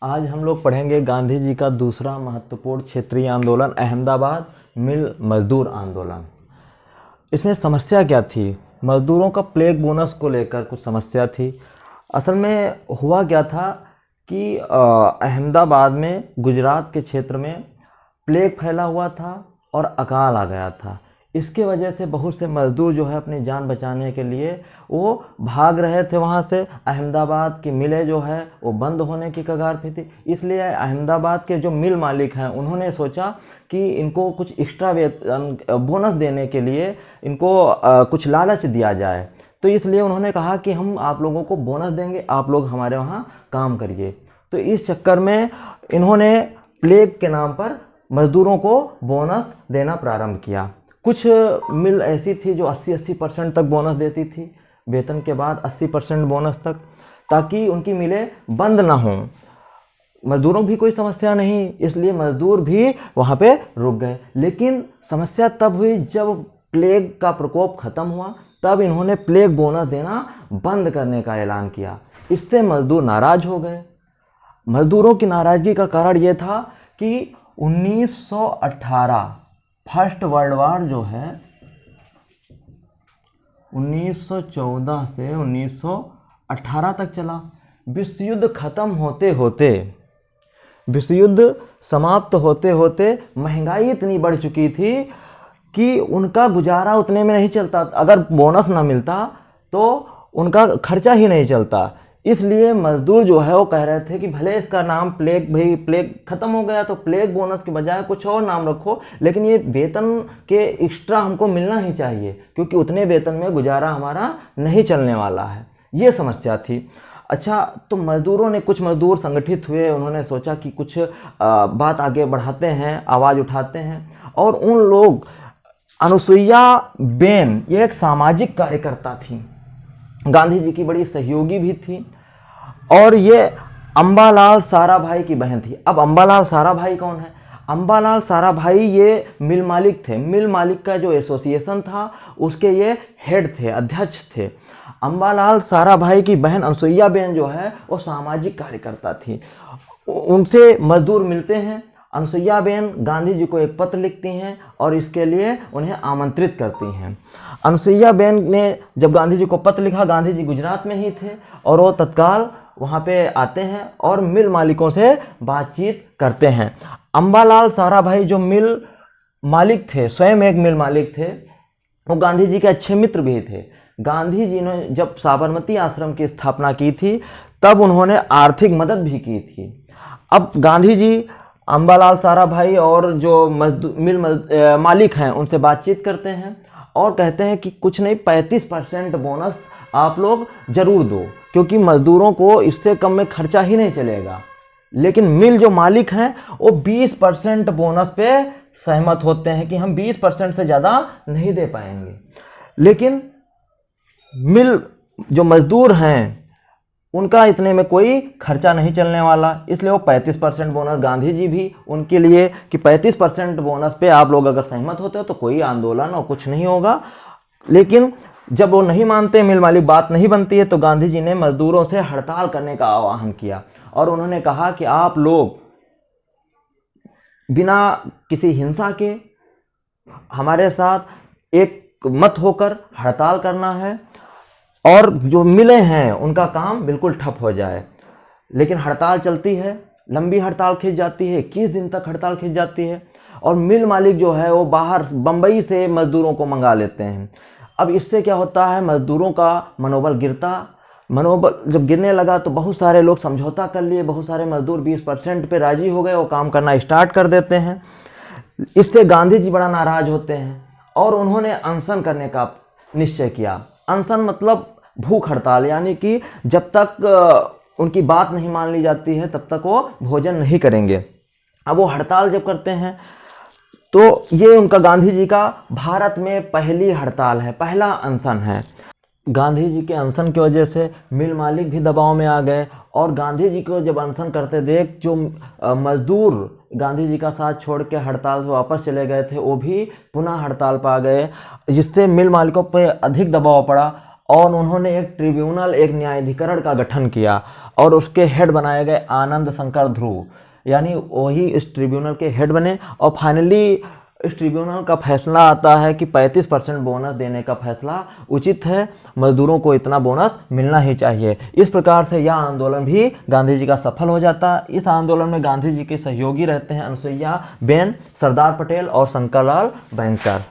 आज हम लोग पढ़ेंगे गांधी जी का दूसरा महत्वपूर्ण क्षेत्रीय आंदोलन अहमदाबाद मिल मजदूर आंदोलन। इसमें समस्या क्या थी? मजदूरों का प्लेग बोनस को लेकर कुछ समस्या थी। असल में हुआ क्या था कि अहमदाबाद में गुजरात के क्षेत्र में प्लेग फैला हुआ था और अकाल आ गया था। इसके वजह से बहुत से मज़दूर जो है अपनी जान बचाने के लिए वो भाग रहे थे वहाँ से। अहमदाबाद की मिलें जो है वो बंद होने की कगार पे थी, इसलिए अहमदाबाद के जो मिल मालिक हैं उन्होंने सोचा कि इनको कुछ एक्स्ट्रा वेतन बोनस देने के लिए इनको कुछ लालच दिया जाए। तो इसलिए उन्होंने कहा कि हम आप लोगों को बोनस देंगे, आप लोग हमारे वहाँ काम करिए। तो इस चक्कर में इन्होंने प्लेग के नाम पर मज़दूरों को बोनस देना प्रारंभ किया। कुछ मिल ऐसी थी जो 80% तक बोनस देती थी, वेतन के बाद 80% बोनस तक, ताकि उनकी मिलें बंद ना हों। मज़दूरों भी कोई समस्या नहीं, इसलिए मज़दूर भी वहाँ पे रुक गए। लेकिन समस्या तब हुई जब प्लेग का प्रकोप ख़त्म हुआ, तब इन्होंने प्लेग बोनस देना बंद करने का ऐलान किया। इससे मज़दूर नाराज़ हो गए। मज़दूरों की नाराज़गी का कारण ये था कि 1918 फर्स्ट वर्ल्ड वार जो है 1914 से 1918 तक चला। विश्व युद्ध खत्म होते होते, विश्व युद्ध समाप्त होते होते महंगाई इतनी बढ़ चुकी थी कि उनका गुजारा उतने में नहीं चलता। अगर बोनस ना मिलता तो उनका खर्चा ही नहीं चलता। इसलिए मजदूर जो है वो कह रहे थे कि भले इसका नाम प्लेग, भाई प्लेग खत्म हो गया तो प्लेग बोनस के बजाय कुछ और नाम रखो, लेकिन ये वेतन के एक्स्ट्रा हमको मिलना ही चाहिए, क्योंकि उतने वेतन में गुजारा हमारा नहीं चलने वाला है। ये समस्या थी। अच्छा, तो मज़दूरों ने, कुछ मज़दूर संगठित हुए, उन्होंने सोचा कि कुछ बात आगे बढ़ाते हैं, आवाज़ उठाते हैं। और उन लोग, अनुसुईया बेन, ये एक सामाजिक कार्यकर्ता थी, गांधी जी की बड़ी सहयोगी भी थी, और ये अंबालाल साराभाई की बहन थी। अब अंबालाल साराभाई कौन है? अंबालाल साराभाई ये मिल मालिक थे। मिल मालिक का जो एसोसिएशन था उसके ये हेड थे, अध्यक्ष थे। अंबालाल साराभाई की बहन अनुसुईया बेन जो है वो सामाजिक कार्यकर्ता थी। उनसे मजदूर मिलते हैं। अनुसुईया बेन गांधी जी को एक पत्र लिखती हैं और इसके लिए उन्हें आमंत्रित करती हैं। अनुसुईया बेन ने जब गांधी जी को पत्र लिखा, गांधी जी गुजरात में ही थे, और वो तत्काल वहाँ पे आते हैं और मिल मालिकों से बातचीत करते हैं। अंबालाल साराभाई जो मिल मालिक थे, स्वयं एक मिल मालिक थे, वो गांधी जी के अच्छे मित्र भी थे। गांधी जी ने जब साबरमती आश्रम की स्थापना की थी तब उन्होंने आर्थिक मदद भी की थी। अब गांधी जी अंबालाल साराभाई और जो मिल मालिक हैं उनसे बातचीत करते हैं और कहते हैं कि कुछ नहीं, 35% बोनस आप लोग जरूर दो, क्योंकि मजदूरों को इससे कम में खर्चा ही नहीं चलेगा। लेकिन मिल जो मालिक हैं वो 20% बोनस पे सहमत होते हैं कि हम 20% से ज़्यादा नहीं दे पाएंगे। लेकिन मिल जो मजदूर हैं उनका इतने में कोई खर्चा नहीं चलने वाला, इसलिए वो 35% बोनस, गांधी जी भी उनके लिए कि 35% बोनस पे आप लोग अगर सहमत होते हो तो कोई आंदोलन और कुछ नहीं होगा। लेकिन जब वो नहीं मानते, मिल मालिक, बात नहीं बनती है, तो गांधी जी ने मजदूरों से हड़ताल करने का आह्वान किया और उन्होंने कहा कि आप लोग बिना किसी हिंसा के हमारे साथ एक मत होकर हड़ताल करना है और जो मिले हैं उनका काम बिल्कुल ठप हो जाए। लेकिन हड़ताल चलती है, लंबी हड़ताल खिंच जाती है, 21 दिन तक हड़ताल खिंच जाती है, और मिल मालिक जो है वो बाहर बंबई से मजदूरों को मंगा लेते हैं। अब इससे क्या होता है, मजदूरों का मनोबल गिरता। मनोबल जब गिरने लगा तो बहुत सारे लोग समझौता कर लिए, बहुत सारे मजदूर 20% पे राजी हो गए, वो काम करना स्टार्ट कर देते हैं। इससे गांधी जी बड़ा नाराज होते हैं और उन्होंने अनशन करने का निश्चय किया। अनशन मतलब भूख हड़ताल, यानी कि जब तक उनकी बात नहीं मान ली जाती है तब तक वो भोजन नहीं करेंगे। अब वो हड़ताल जब करते हैं तो ये उनका, गांधी जी का भारत में पहली हड़ताल है, पहला अनशन है। गांधी जी के अनशन की वजह से मिल मालिक भी दबाव में आ गए और गांधी जी को जब अनशन करते देख जो मजदूर गांधी जी का साथ छोड़ के हड़ताल से वापस चले गए थे वो भी पुनः हड़ताल पर आ गए, जिससे मिल मालिकों पर अधिक दबाव पड़ा और उन्होंने एक ट्रिब्यूनल, एक न्यायाधिकरण का गठन किया और उसके हेड बनाए गए आनंद शंकर ध्रुव, यानी वही इस ट्रिब्यूनल के हेड बने। और फाइनली इस ट्रिब्यूनल का फैसला आता है कि 35% बोनस देने का फैसला उचित है, मजदूरों को इतना बोनस मिलना ही चाहिए। इस प्रकार से यह आंदोलन भी गांधी जी का सफल हो जाता है। इस आंदोलन में गांधी जी के सहयोगी रहते हैं अनुसुईया बेन, सरदार पटेल और शंकरलाल बैंकर।